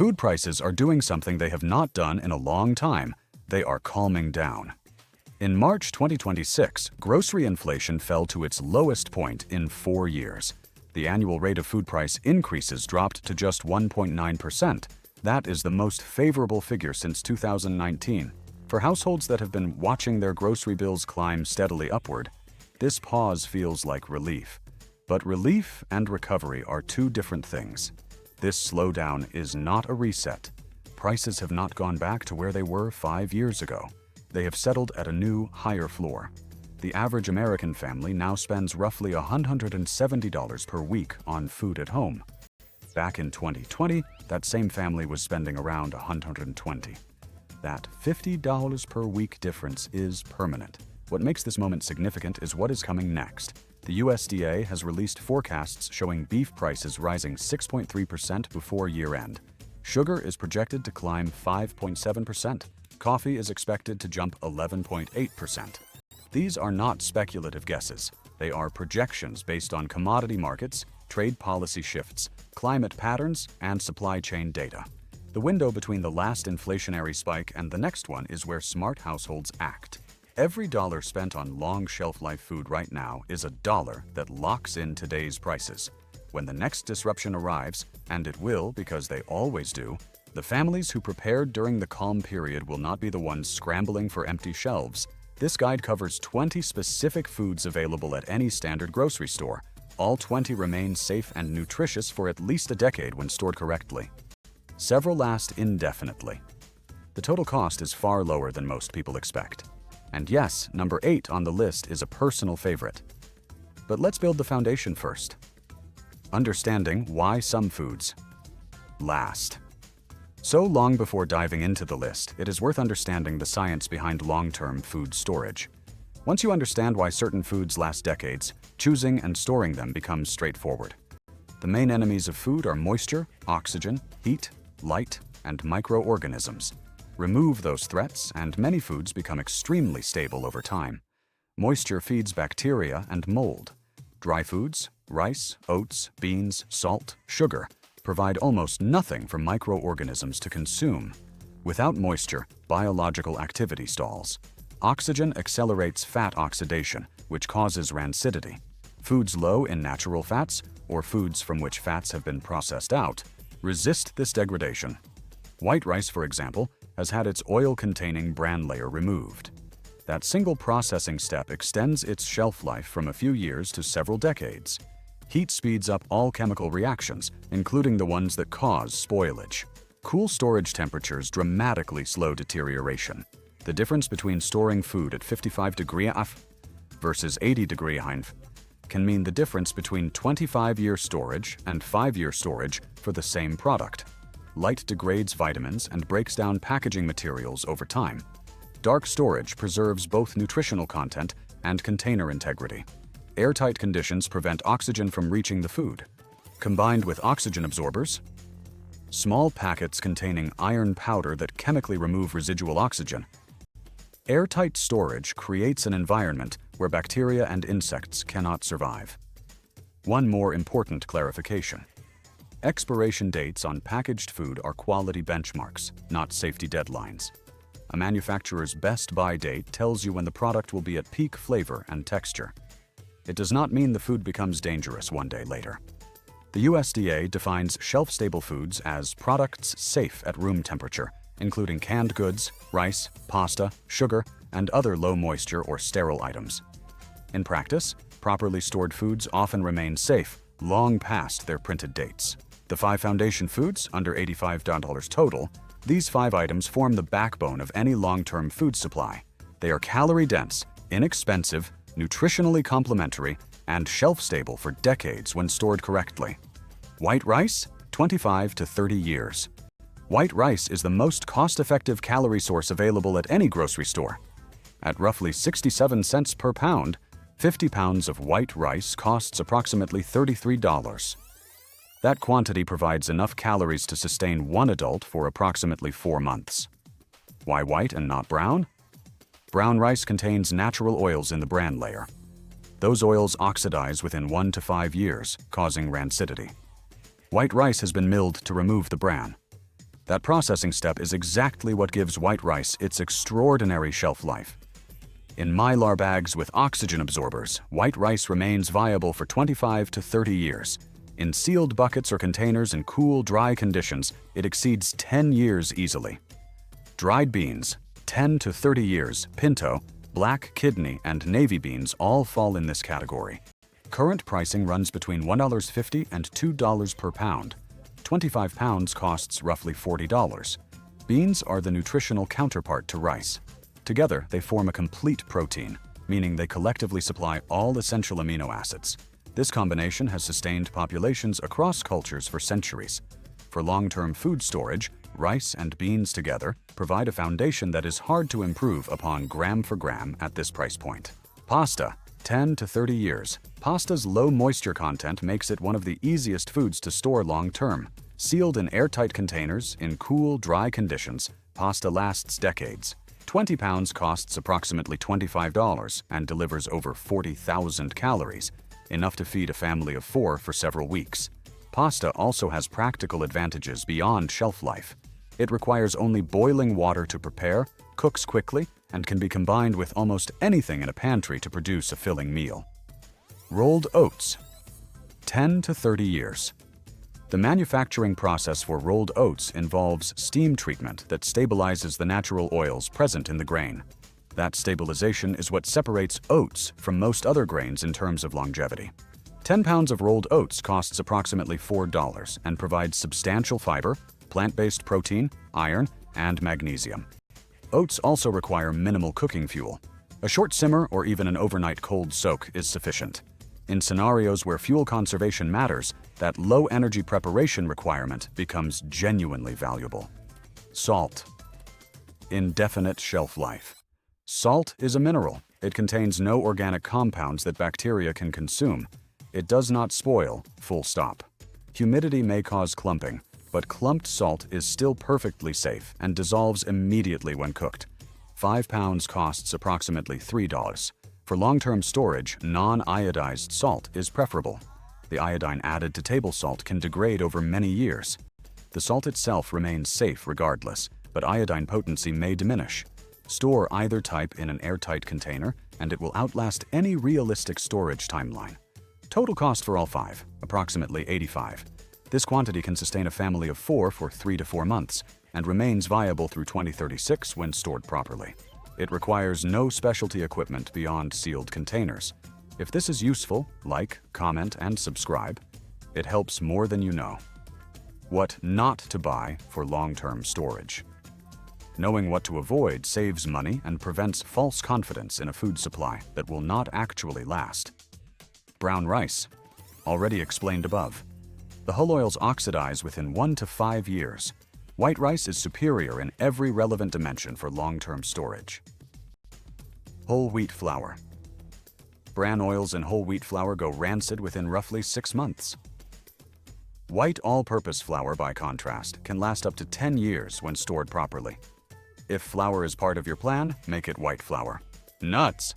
Food prices are doing something they have not done in a long time. They are calming down. In March 2026, grocery inflation fell to its lowest point in 4 years. The annual rate of food price increases dropped to just 1.9%. That is the most favorable figure since 2019. For households that have been watching their grocery bills climb steadily upward, this pause feels like relief. But relief and recovery are two different things. This slowdown is not a reset. Prices have not gone back to where they were 5 years ago. They have settled at a new, higher floor. The average American family now spends roughly $170 per week on food at home. Back in 2020, that same family was spending around $120. That $50 per week difference is permanent. What makes this moment significant is what is coming next. The USDA has released forecasts showing beef prices rising 6.3% before year-end. Sugar is projected to climb 5.7%. Coffee is expected to jump 11.8%. These are not speculative guesses. They are projections based on commodity markets, trade policy shifts, climate patterns, and supply chain data. The window between the last inflationary spike and the next one is where smart households act. Every dollar spent on long shelf-life food right now is a dollar that locks in today's prices. When the next disruption arrives, and it will because they always do, the families who prepared during the calm period will not be the ones scrambling for empty shelves. This guide covers 20 specific foods available at any standard grocery store. All 20 remain safe and nutritious for at least a decade when stored correctly. Several last indefinitely. The total cost is far lower than most people expect. And yes, number 8 on the list is a personal favorite. But let's build the foundation first. Understanding why some foods last. So long before diving into the list, it is worth understanding the science behind long-term food storage. Once you understand why certain foods last decades, choosing and storing them becomes straightforward. The main enemies of food are moisture, oxygen, heat, light, and microorganisms. Remove those threats, and many foods become extremely stable over time. Moisture feeds bacteria and mold. Dry foods, rice, oats, beans, salt, sugar, provide almost nothing for microorganisms to consume. Without moisture, biological activity stalls. Oxygen accelerates fat oxidation, which causes rancidity. Foods low in natural fats, or foods from which fats have been processed out, resist this degradation. White rice, for example, has had its oil-containing bran layer removed. That single processing step extends its shelf life from a few years to several decades. Heat speeds up all chemical reactions, including the ones that cause spoilage. Cool storage temperatures dramatically slow deterioration. The difference between storing food at 55 degrees F versus 80 degrees F can mean the difference between 25-year storage and 5-year storage for the same product. Light degrades vitamins and breaks down packaging materials over time. Dark storage preserves both nutritional content and container integrity. Airtight conditions prevent oxygen from reaching the food. Combined with oxygen absorbers, small packets containing iron powder that chemically remove residual oxygen. Airtight storage creates an environment where bacteria and insects cannot survive. One more important clarification. Expiration dates on packaged food are quality benchmarks, not safety deadlines. A manufacturer's best buy date tells you when the product will be at peak flavor and texture. It does not mean the food becomes dangerous one day later. The USDA defines shelf-stable foods as products safe at room temperature, including canned goods, rice, pasta, sugar, and other low-moisture or sterile items. In practice, properly stored foods often remain safe long past their printed dates. The 5 foundation foods, under $85 total, these 5 items form the backbone of any long-term food supply. They are calorie-dense, inexpensive, nutritionally complementary, and shelf-stable for decades when stored correctly. White rice, 25 to 30 years. White rice is the most cost-effective calorie source available at any grocery store. At roughly 67 cents per pound, 50 pounds of white rice costs approximately $33. That quantity provides enough calories to sustain one adult for approximately 4 months. Why white and not brown? Brown rice contains natural oils in the bran layer. Those oils oxidize within 1 to 5 years, causing rancidity. White rice has been milled to remove the bran. That processing step is exactly what gives white rice its extraordinary shelf life. In Mylar bags with oxygen absorbers, white rice remains viable for 25 to 30 years. In sealed buckets or containers in cool, dry conditions, it exceeds 10 years easily. Dried beans, 10 to 30 years, pinto, black kidney, and navy beans all fall in this category. Current pricing runs between $1.50 and $2 per pound. 25 pounds costs roughly $40. Beans are the nutritional counterpart to rice. Together, they form a complete protein, meaning they collectively supply all essential amino acids. This combination has sustained populations across cultures for centuries. For long-term food storage, rice and beans together provide a foundation that is hard to improve upon gram for gram at this price point. Pasta, 10 to 30 years. Pasta's low moisture content makes it one of the easiest foods to store long-term. Sealed in airtight containers in cool, dry conditions, pasta lasts decades. 20 pounds costs approximately $25 and delivers over 40,000 calories, enough to feed a family of 4 for several weeks. Pasta also has practical advantages beyond shelf life. It requires only boiling water to prepare, cooks quickly, and can be combined with almost anything in a pantry to produce a filling meal. Rolled oats, 10 to 30 years. The manufacturing process for rolled oats involves steam treatment that stabilizes the natural oils present in the grain. That stabilization is what separates oats from most other grains in terms of longevity. 10 pounds of rolled oats costs approximately $4 and provides substantial fiber, plant-based protein, iron, and magnesium. Oats also require minimal cooking fuel. A short simmer or even an overnight cold soak is sufficient. In scenarios where fuel conservation matters, that low-energy preparation requirement becomes genuinely valuable. Salt. Indefinite shelf life. Salt is a mineral. It contains no organic compounds that bacteria can consume. It does not spoil, full stop. Humidity may cause clumping, but clumped salt is still perfectly safe and dissolves immediately when cooked. 5 pounds costs approximately $3. For long-term storage, non-iodized salt is preferable. The iodine added to table salt can degrade over many years. The salt itself remains safe regardless, but iodine potency may diminish. Store either type in an airtight container, and it will outlast any realistic storage timeline. Total cost for all 5, approximately $85. This quantity can sustain a family of 4 for 3 to 4 months, and remains viable through 2036 when stored properly. It requires no specialty equipment beyond sealed containers. If this is useful, like, comment, and subscribe. It helps more than you know. What not to buy for long-term storage. Knowing what to avoid saves money and prevents false confidence in a food supply that will not actually last. Brown rice. Already explained above. The hull oils oxidize within 1 to 5 years. White rice is superior in every relevant dimension for long-term storage. Whole wheat flour. Bran oils and whole wheat flour go rancid within roughly 6 months. White all-purpose flour, by contrast, can last up to 10 years when stored properly. If flour is part of your plan, make it white flour. Nuts.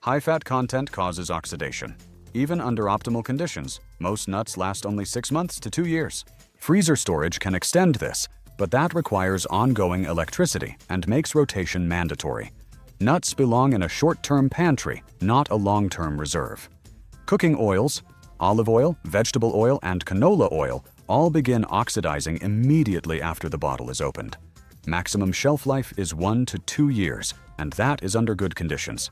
High-fat content causes oxidation. Even under optimal conditions, most nuts last only 6 months to 2 years. Freezer storage can extend this, but that requires ongoing electricity and makes rotation mandatory. Nuts belong in a short-term pantry, not a long-term reserve. Cooking oils, olive oil, vegetable oil, and canola oil all begin oxidizing immediately after the bottle is opened. Maximum shelf life is 1 to 2 years, and that is under good conditions.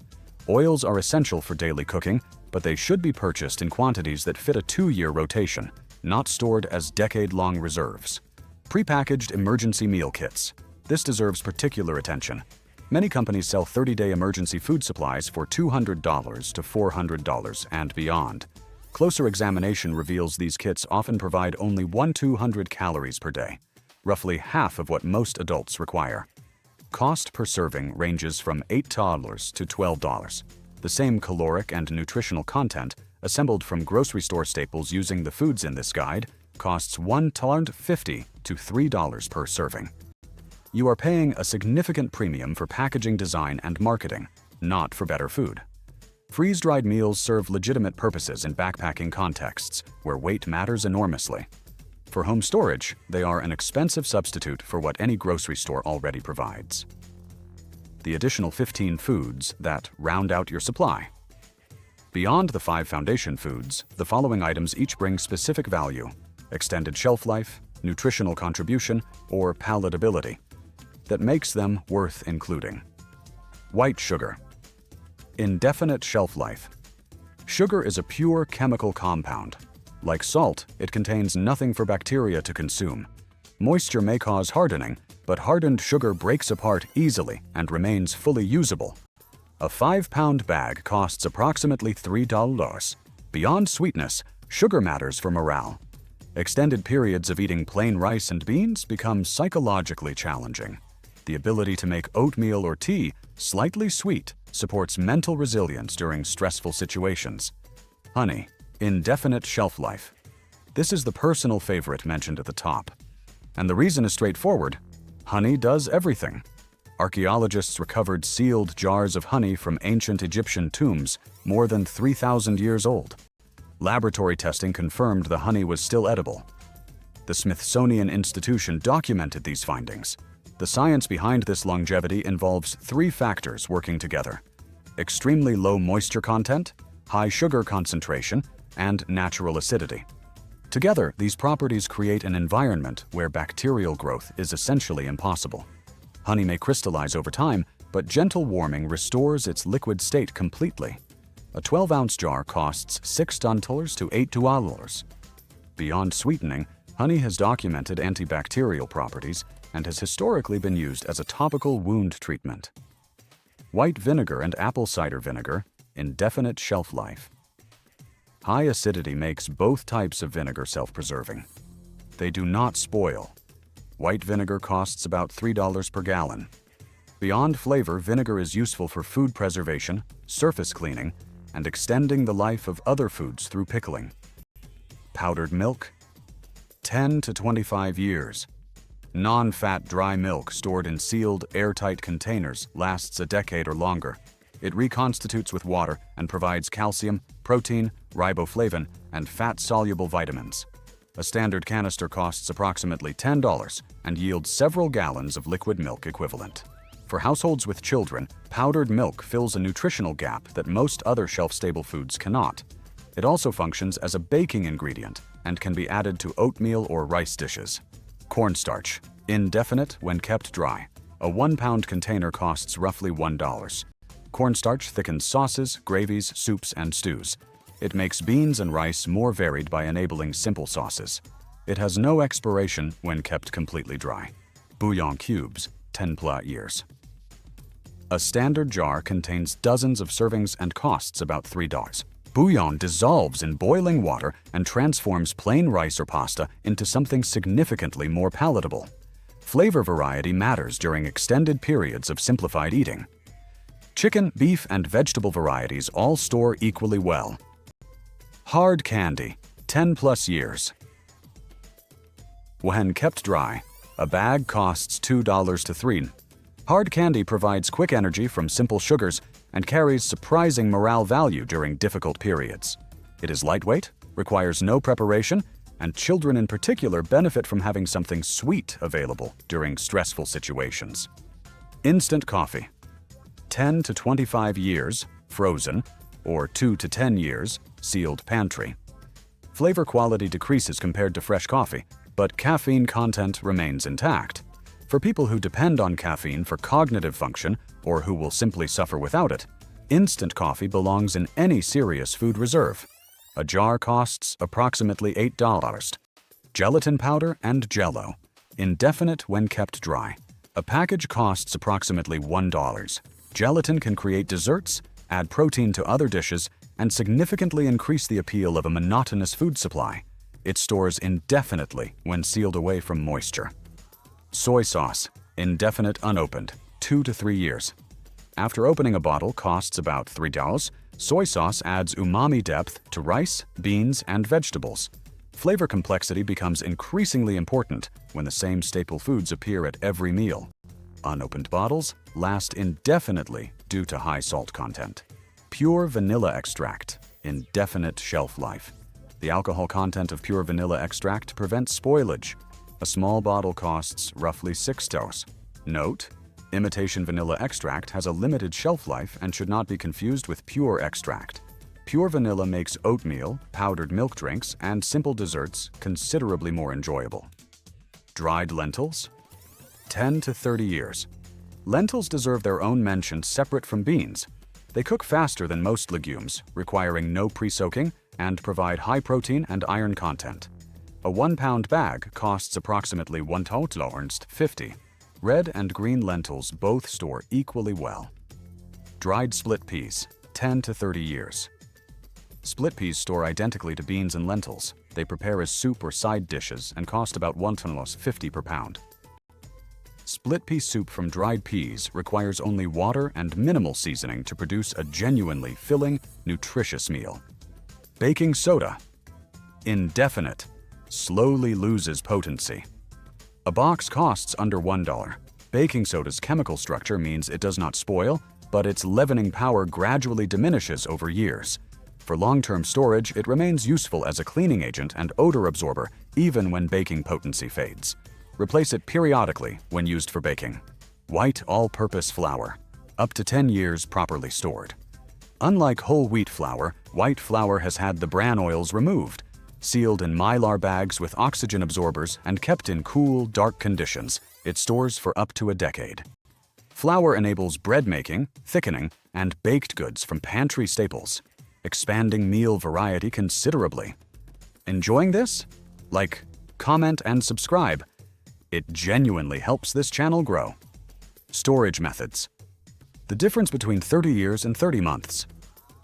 Oils are essential for daily cooking, but they should be purchased in quantities that fit a 2-year rotation, not stored as decade-long reserves. Prepackaged emergency meal kits. This deserves particular attention. Many companies sell 30-day emergency food supplies for $200 to $400 and beyond. Closer examination reveals these kits often provide only 100-200 calories per day, roughly half of what most adults require. Cost per serving ranges from $8 to $12. The same caloric and nutritional content, assembled from grocery store staples using the foods in this guide, costs $1.50 to $3 per serving. You are paying a significant premium for packaging design and marketing, not for better food. Freeze-dried meals serve legitimate purposes in backpacking contexts, where weight matters enormously. For home storage, they are an expensive substitute for what any grocery store already provides. The additional 15 foods that round out your supply. Beyond the 5 foundation foods, the following items each bring specific value: extended shelf life, nutritional contribution, or palatability that makes them worth including. White sugar. Indefinite shelf life. Sugar is a pure chemical compound. Like salt, it contains nothing for bacteria to consume. Moisture may cause hardening, but hardened sugar breaks apart easily and remains fully usable. A 5-pound bag costs approximately $3. Beyond sweetness, sugar matters for morale. Extended periods of eating plain rice and beans become psychologically challenging. The ability to make oatmeal or tea slightly sweet supports mental resilience during stressful situations. Honey. Indefinite shelf life. This is the personal favorite mentioned at the top. And the reason is straightforward. Honey does everything. Archaeologists recovered sealed jars of honey from ancient Egyptian tombs, more than 3,000 years old. Laboratory testing confirmed the honey was still edible. The Smithsonian Institution documented these findings. The science behind this longevity involves 3 factors working together: extremely low moisture content, high sugar concentration, and natural acidity. Together, these properties create an environment where bacterial growth is essentially impossible. Honey may crystallize over time, but gentle warming restores its liquid state completely. A 12-ounce jar costs $6 to $8. Beyond sweetening, honey has documented antibacterial properties and has historically been used as a topical wound treatment. White vinegar and apple cider vinegar. Indefinite shelf life. High acidity makes both types of vinegar self-preserving. They do not spoil. White vinegar costs about $3 per gallon. Beyond flavor, vinegar is useful for food preservation, surface cleaning, and extending the life of other foods through pickling. Powdered milk. 10 to 25 years. Non-fat dry milk stored in sealed, airtight containers lasts a decade or longer. It reconstitutes with water and provides calcium, protein, riboflavin, and fat-soluble vitamins. A standard canister costs approximately $10 and yields several gallons of liquid milk equivalent. For households with children, powdered milk fills a nutritional gap that most other shelf-stable foods cannot. It also functions as a baking ingredient and can be added to oatmeal or rice dishes. Cornstarch. Indefinite when kept dry. A 1-pound container costs roughly $1. Cornstarch thickens sauces, gravies, soups, and stews. It makes beans and rice more varied by enabling simple sauces. It has no expiration when kept completely dry. Bouillon cubes, 10+ years. A standard jar contains dozens of servings and costs about $3. Bouillon dissolves in boiling water and transforms plain rice or pasta into something significantly more palatable. Flavor variety matters during extended periods of simplified eating. Chicken, beef, and vegetable varieties all store equally well. Hard candy, 10+ years. When kept dry, a bag costs $2 to $3. Hard candy provides quick energy from simple sugars and carries surprising morale value during difficult periods. It is lightweight, requires no preparation, and children in particular benefit from having something sweet available during stressful situations. Instant coffee. 10 to 25 years, frozen, or 2 to 10 years, sealed pantry. Flavor quality decreases compared to fresh coffee, but caffeine content remains intact. For people who depend on caffeine for cognitive function or who will simply suffer without it, instant coffee belongs in any serious food reserve. A jar costs approximately $8. Gelatin powder and Jell-O. Indefinite when kept dry. A package costs approximately $1. Gelatin can create desserts, add protein to other dishes, and significantly increase the appeal of a monotonous food supply. It stores indefinitely when sealed away from moisture. Soy sauce. Indefinite unopened. 2 to 3 years. After opening a bottle costs about $3, soy sauce adds umami depth to rice, beans, and vegetables. Flavor complexity becomes increasingly important when the same staple foods appear at every meal. Unopened bottles last indefinitely due to high salt content. Pure vanilla extract. Indefinite shelf life. The alcohol content of pure vanilla extract prevents spoilage. A small bottle costs roughly $6. Note: imitation vanilla extract has a limited shelf life and should not be confused with pure extract. Pure vanilla makes oatmeal, powdered milk drinks, and simple desserts considerably more enjoyable. Dried lentils? 10 to 30 years. Lentils deserve their own mention separate from beans. They cook faster than most legumes, requiring no pre-soaking, and provide high protein and iron content. A 1-pound bag costs approximately $1.50. Red and green lentils both store equally well. Dried split peas, 10 to 30 years. Split peas store identically to beans and lentils. They prepare as soup or side dishes and cost about $1.50 per pound. Split pea soup from dried peas requires only water and minimal seasoning to produce a genuinely filling, nutritious meal. Baking soda. Indefinite. Slowly loses potency. A box costs under $1. Baking soda's chemical structure means it does not spoil, but its leavening power gradually diminishes over years. For long-term storage, it remains useful as a cleaning agent and odor absorber even when baking potency fades. Replace it periodically when used for baking. White all-purpose flour. Up to 10 years properly stored. Unlike whole wheat flour, white flour has had the bran oils removed, sealed in Mylar bags with oxygen absorbers and kept in cool, dark conditions. It stores for up to a decade. Flour enables bread making, thickening, and baked goods from pantry staples, expanding meal variety considerably. Enjoying this? Like, comment, and subscribe. It genuinely helps this channel grow. Storage methods. The difference between 30 years and 30 months.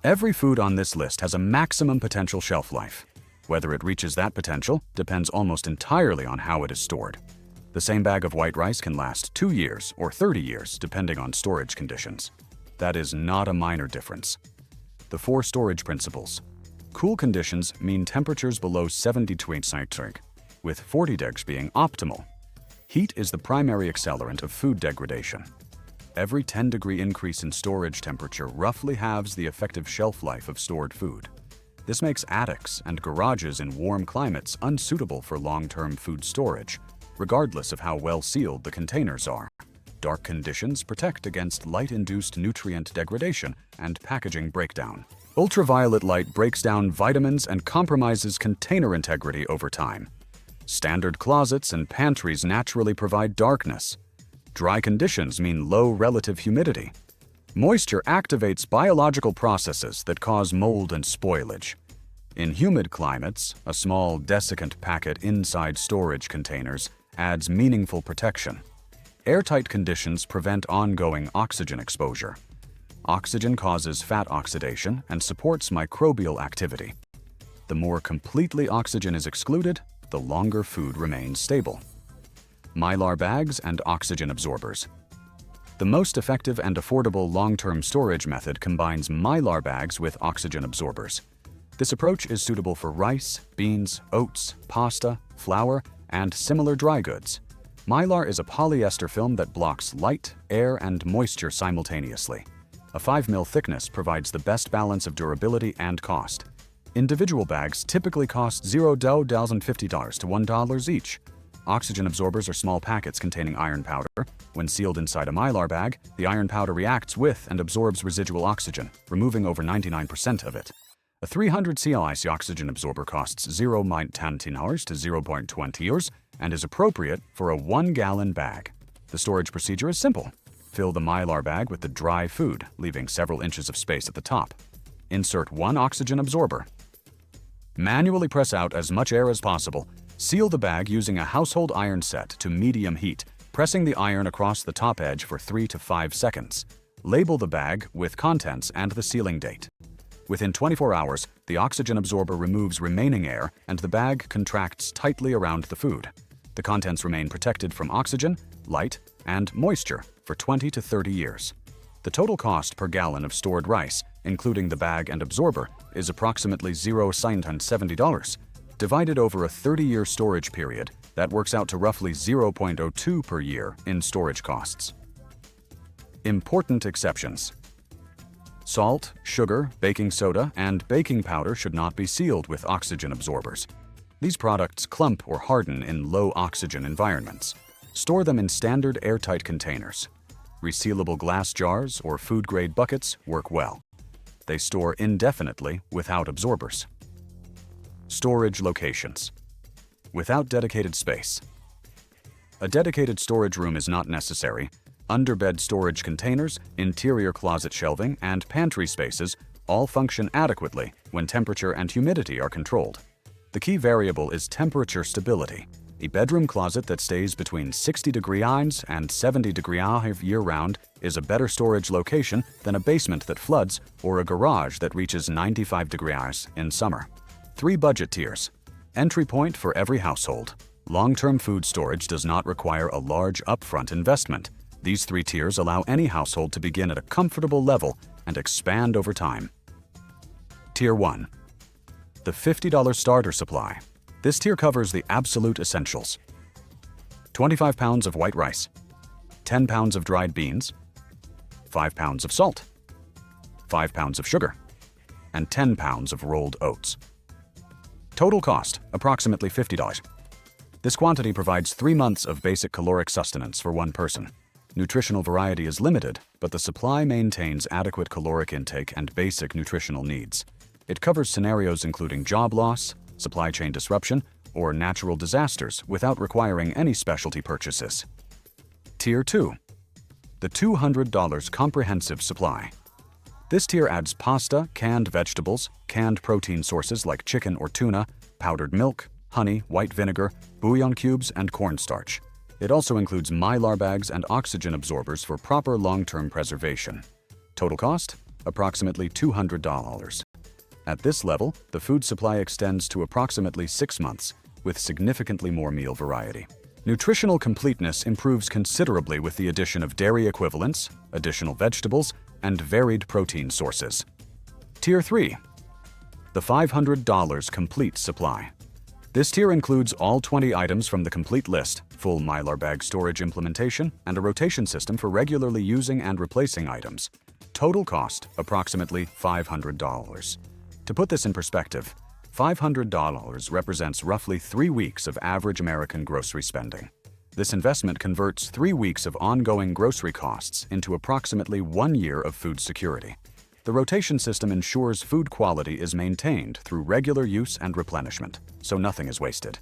Every food on this list has a maximum potential shelf life. Whether it reaches that potential depends almost entirely on how it is stored. The same bag of white rice can last 2 years or 30 years depending on storage conditions. That is not a minor difference. The 4 storage principles. Cool conditions mean temperatures below 70 degrees Celsius, with 40 degrees being optimal. Heat is the primary accelerant of food degradation. Every 10-degree increase in storage temperature roughly halves the effective shelf life of stored food. This makes attics and garages in warm climates unsuitable for long-term food storage, regardless of how well sealed the containers are. Dark conditions protect against light-induced nutrient degradation and packaging breakdown. Ultraviolet light breaks down vitamins and compromises container integrity over time. Standard closets and pantries naturally provide darkness. Dry conditions mean low relative humidity. Moisture activates biological processes that cause mold and spoilage. In humid climates, a small desiccant packet inside storage containers adds meaningful protection. Airtight conditions prevent ongoing oxygen exposure. Oxygen causes fat oxidation and supports microbial activity. The more completely oxygen is excluded, the longer food remains stable. Mylar bags and oxygen absorbers. The most effective and affordable long-term storage method combines Mylar bags with oxygen absorbers. This approach is suitable for rice, beans, oats, pasta, flour, and similar dry goods. Mylar is a polyester film that blocks light, air, and moisture simultaneously. A 5 ml thickness provides the best balance of durability and cost. Individual bags typically cost $0.50 to $1 each. Oxygen absorbers are small packets containing iron powder. When sealed inside a Mylar bag, the iron powder reacts with and absorbs residual oxygen, removing over 99% of it. A 300 cl oxygen absorber costs $0.10 to $0.20 and is appropriate for a 1-gallon bag. The storage procedure is simple. Fill the Mylar bag with the dry food, leaving several inches of space at the top. Insert 1 oxygen absorber. Manually press out as much air as possible. Seal the bag using a household iron set to medium heat, pressing the iron across the top edge for 3 to 5 seconds. Label the bag with contents and the sealing date. Within 24 hours, the oxygen absorber removes remaining air and the bag contracts tightly around the food. The contents remain protected from oxygen, light, and moisture for 20 to 30 years. The total cost per gallon of stored rice, including the bag and absorber, is approximately $0.70. Divided over a 30-year storage period, that works out to roughly $0.02 per year in storage costs. Important exceptions. Salt, sugar, baking soda, and baking powder should not be sealed with oxygen absorbers. These products clump or harden in low-oxygen environments. Store them in standard airtight containers. Resealable glass jars or food-grade buckets work well. They store indefinitely without absorbers. Storage locations. Without dedicated space. A dedicated storage room is not necessary. Underbed storage containers, interior closet shelving, and pantry spaces all function adequately when temperature and humidity are controlled. The key variable is temperature stability. A bedroom closet that stays between 60 degrees and 70 degrees year-round is a better storage location than a basement that floods or a garage that reaches 95 degrees in summer. 3 budget tiers. Entry point for every household. Long-term food storage does not require a large upfront investment. These 3 tiers allow any household to begin at a comfortable level and expand over time. Tier 1. The $50 starter supply. This tier covers the absolute essentials. 25 pounds of white rice, 10 pounds of dried beans, 5 pounds of salt, 5 pounds of sugar, and 10 pounds of rolled oats. Total cost, approximately $50. This quantity provides 3 months of basic caloric sustenance for one person. Nutritional variety is limited, but the supply maintains adequate caloric intake and basic nutritional needs. It covers scenarios including job loss, supply chain disruption, or natural disasters without requiring any specialty purchases. Tier 2. The $200 comprehensive supply. This tier adds pasta, canned vegetables, canned protein sources like chicken or tuna, powdered milk, honey, white vinegar, bouillon cubes, and cornstarch. It also includes Mylar bags and oxygen absorbers for proper long-term preservation. Total cost? Approximately $200. At this level, the food supply extends to approximately 6 months, with significantly more meal variety. Nutritional completeness improves considerably with the addition of dairy equivalents, additional vegetables, and varied protein sources. Tier 3. The $500 complete supply. This tier includes all 20 items from the complete list, full Mylar bag storage implementation, and a rotation system for regularly using and replacing items. Total cost, approximately $500. To put this in perspective, $500 represents roughly 3 weeks of average American grocery spending. This investment converts 3 weeks of ongoing grocery costs into approximately 1 year of food security. The rotation system ensures food quality is maintained through regular use and replenishment, so nothing is wasted.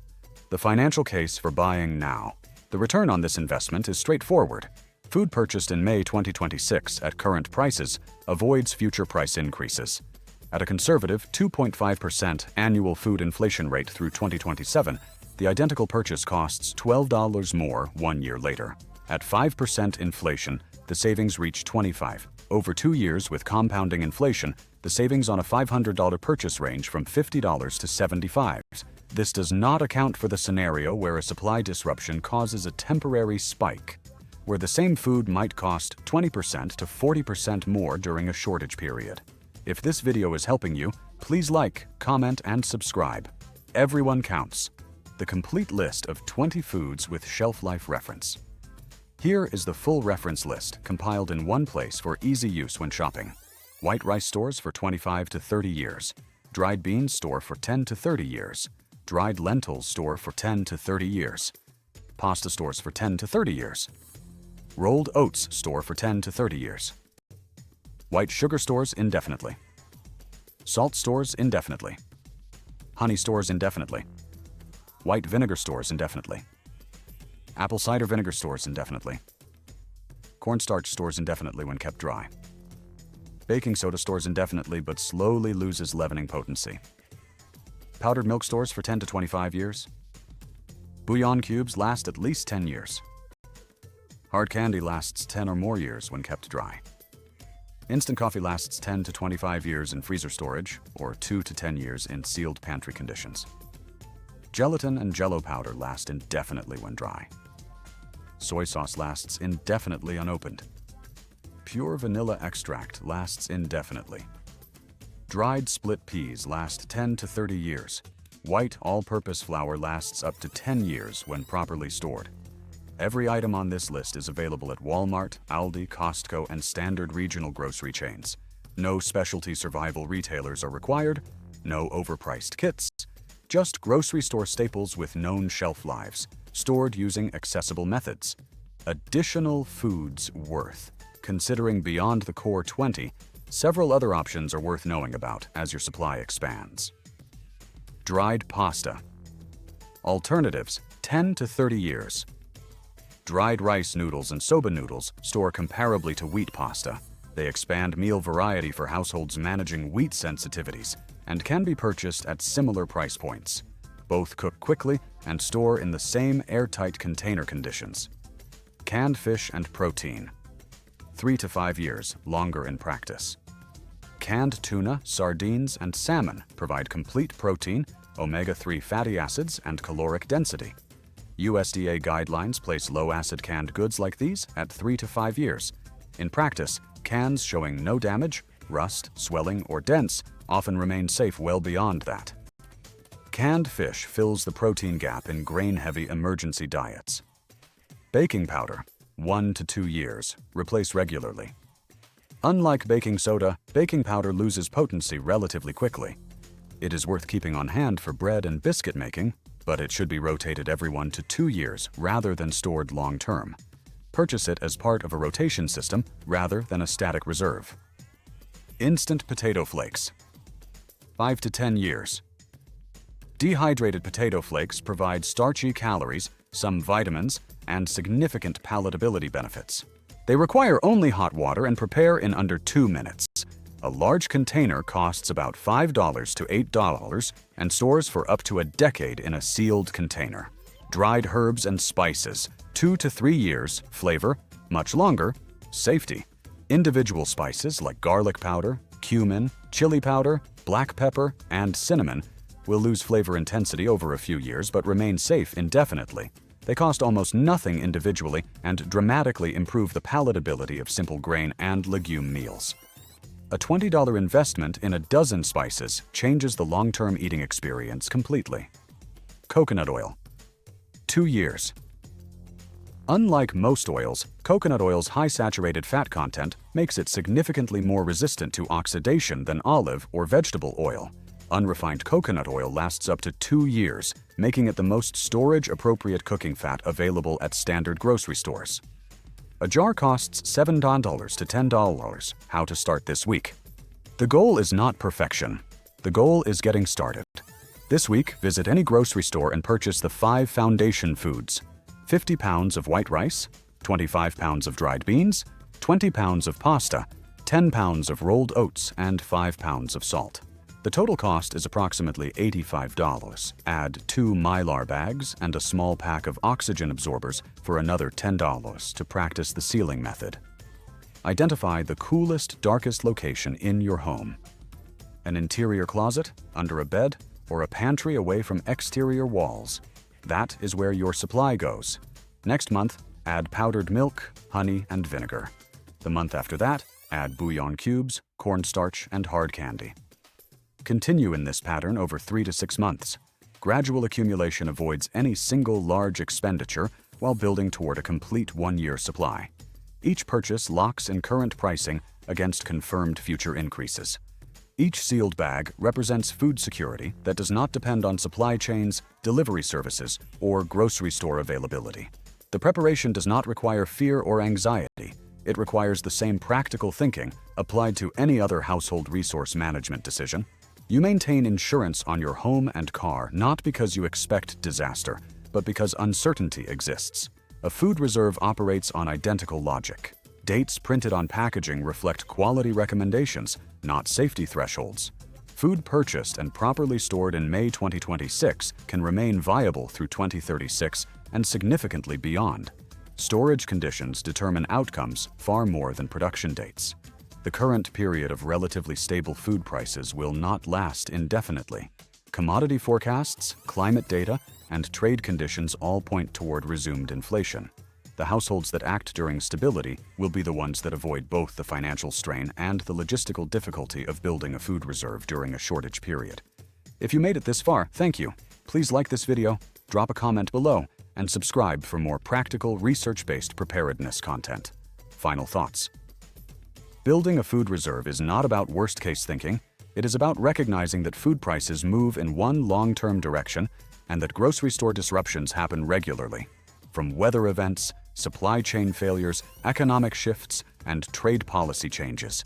The financial case for buying now. The return on this investment is straightforward. Food purchased in May 2026 at current prices avoids future price increases. At a conservative 2.5% annual food inflation rate through 2027, the identical purchase costs $12 more 1 year later. At 5% inflation, the savings reach $25. Over 2 years with compounding inflation, the savings on a $500 purchase range from $50 to $75. This does not account for the scenario where a supply disruption causes a temporary spike, where the same food might cost 20% to 40% more during a shortage period. If this video is helping you, please like, comment, and subscribe. Everyone counts. The complete list of 20 foods with shelf life reference. Here is the full reference list compiled in one place for easy use when shopping. White rice stores for 25 to 30 years. Dried beans store for 10 to 30 years. Dried lentils store for 10 to 30 years. Pasta stores for 10 to 30 years. Rolled oats store for 10 to 30 years. White sugar stores indefinitely. Salt stores indefinitely. Honey stores indefinitely. White vinegar stores indefinitely. Apple cider vinegar stores indefinitely. Cornstarch stores indefinitely when kept dry. Baking soda stores indefinitely but slowly loses leavening potency. Powdered milk stores for 10 to 25 years. Bouillon cubes last at least 10 years. Hard candy lasts 10 or more years when kept dry. Instant coffee lasts 10 to 25 years in freezer storage, or 2 to 10 years in sealed pantry conditions. Gelatin and Jell-O powder last indefinitely when dry. Soy sauce lasts indefinitely unopened. Pure vanilla extract lasts indefinitely. Dried split peas last 10 to 30 years. White all-purpose flour lasts up to 10 years when properly stored. Every item on this list is available at Walmart, Aldi, Costco, and standard regional grocery chains. No specialty survival retailers are required, no overpriced kits, just grocery store staples with known shelf lives, stored using accessible methods. Additional foods worth. Considering beyond the core 20, several other options are worth knowing about as your supply expands. Dried pasta. Alternatives, 10 to 30 years. Dried rice noodles and soba noodles store comparably to wheat pasta. They expand meal variety for households managing wheat sensitivities and can be purchased at similar price points. Both cook quickly and store in the same airtight container conditions. Canned fish and protein. 3 to 5 years, longer in practice. Canned tuna, sardines, and salmon provide complete protein, omega-3 fatty acids, and caloric density. USDA guidelines place low-acid canned goods like these at 3 to 5 years. In practice, cans showing no damage, rust, swelling, or dents often remain safe well beyond that. Canned fish fills the protein gap in grain-heavy emergency diets. Baking powder, 1 to 2 years, replace regularly. Unlike baking soda, baking powder loses potency relatively quickly. It is worth keeping on hand for bread and biscuit making, but it should be rotated every 1 to 2 years rather than stored long-term. Purchase it as part of a rotation system rather than a static reserve. Instant potato flakes. 5 to 10 years. Dehydrated potato flakes provide starchy calories, some vitamins, and significant palatability benefits. They require only hot water and prepare in under 2 minutes. A large container costs about $5 to $8 and stores for up to a decade in a sealed container. Dried herbs and spices, 2 to 3 years, flavor, much longer, safety. Individual spices like garlic powder, cumin, chili powder, black pepper, and cinnamon will lose flavor intensity over a few years but remain safe indefinitely. They cost almost nothing individually and dramatically improve the palatability of simple grain and legume meals. A $20 investment in a dozen spices changes the long-term eating experience completely. Coconut oil. 2 years. Unlike most oils, coconut oil's high saturated fat content makes it significantly more resistant to oxidation than olive or vegetable oil. Unrefined coconut oil lasts up to 2 years, making it the most storage-appropriate cooking fat available at standard grocery stores. A jar costs $7 to $10. How to start this week. The goal is not perfection. The goal is getting started. This week, visit any grocery store and purchase the 5 foundation foods: 50 pounds of white rice, 25 pounds of dried beans, 20 pounds of pasta, 10 pounds of rolled oats, and 5 pounds of salt. The total cost is approximately $85. Add 2 Mylar bags and a small pack of oxygen absorbers for another $10 to practice the sealing method. Identify the coolest, darkest location in your home. An interior closet, under a bed, or a pantry away from exterior walls. That is where your supply goes. Next month, add powdered milk, honey, and vinegar. The month after that, add bouillon cubes, cornstarch, and hard candy. Continue in this pattern over 3 to 6 months. Gradual accumulation avoids any single large expenditure while building toward a complete 1-year supply. Each purchase locks in current pricing against confirmed future increases. Each sealed bag represents food security that does not depend on supply chains, delivery services, or grocery store availability. The preparation does not require fear or anxiety. It requires the same practical thinking applied to any other household resource management decision. You maintain insurance on your home and car not because you expect disaster, but because uncertainty exists. A food reserve operates on identical logic. Dates printed on packaging reflect quality recommendations, not safety thresholds. Food purchased and properly stored in May 2026 can remain viable through 2036 and significantly beyond. Storage conditions determine outcomes far more than production dates. The current period of relatively stable food prices will not last indefinitely. Commodity forecasts, climate data, and trade conditions all point toward resumed inflation. The households that act during stability will be the ones that avoid both the financial strain and the logistical difficulty of building a food reserve during a shortage period. If you made it this far, thank you. Please like this video, drop a comment below, and subscribe for more practical, research-based preparedness content. Final thoughts. Building a food reserve is not about worst-case thinking. It is about recognizing that food prices move in one long-term direction and that grocery store disruptions happen regularly. From weather events, supply chain failures, economic shifts, and trade policy changes.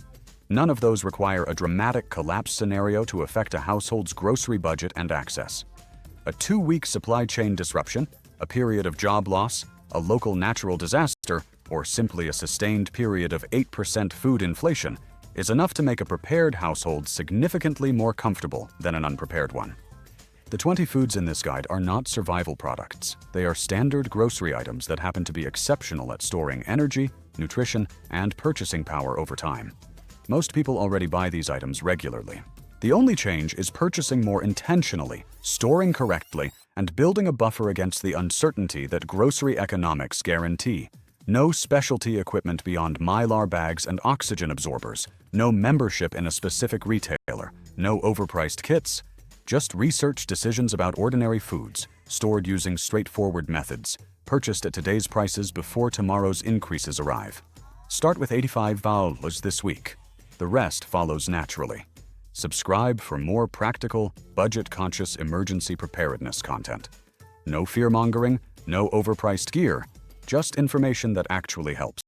None of those require a dramatic collapse scenario to affect a household's grocery budget and access. A 2-week supply chain disruption, a period of job loss, a local natural disaster, or simply a sustained period of 8% food inflation is enough to make a prepared household significantly more comfortable than an unprepared one. The 20 foods in this guide are not survival products. They are standard grocery items that happen to be exceptional at storing energy, nutrition, and purchasing power over time. Most people already buy these items regularly. The only change is purchasing more intentionally, storing correctly, and building a buffer against the uncertainty that grocery economics guarantee. No specialty equipment beyond Mylar bags and oxygen absorbers. No membership in a specific retailer. No overpriced kits. Just research decisions about ordinary foods, stored using straightforward methods, purchased at today's prices before tomorrow's increases arrive. Start with $85 this week. The rest follows naturally. Subscribe for more practical, budget-conscious emergency preparedness content. No fear-mongering, no overpriced gear, just information that actually helps.